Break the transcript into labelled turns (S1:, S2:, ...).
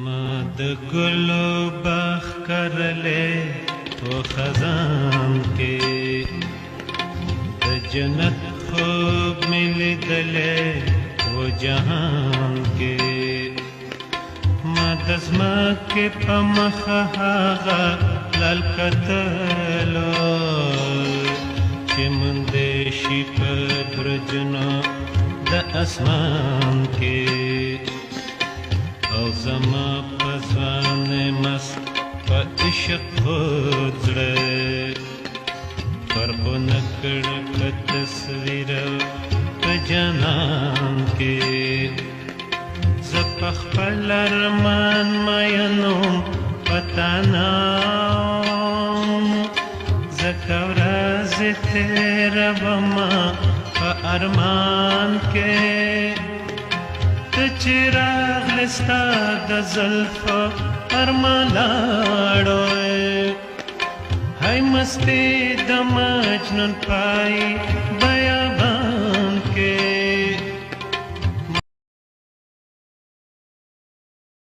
S1: ما د ګلو باغ کرلې په خزان کې د جنت خوب مې لیدلې په جهان کې ما د ځمکې په مخه هغه لال کتلو چې موندې شي په برجونو د اسمان کې او زما په ځوان مست په عشق خود زړه فرق نه کړ په تصویر په جانان کې زه په خپل ارمان مینوم په تا نام ځکه ورځې تېرومه په ارمان کې ته چې راغلې ستا د زلفو ارمان لاړو هی مستي د مجنون پای بیان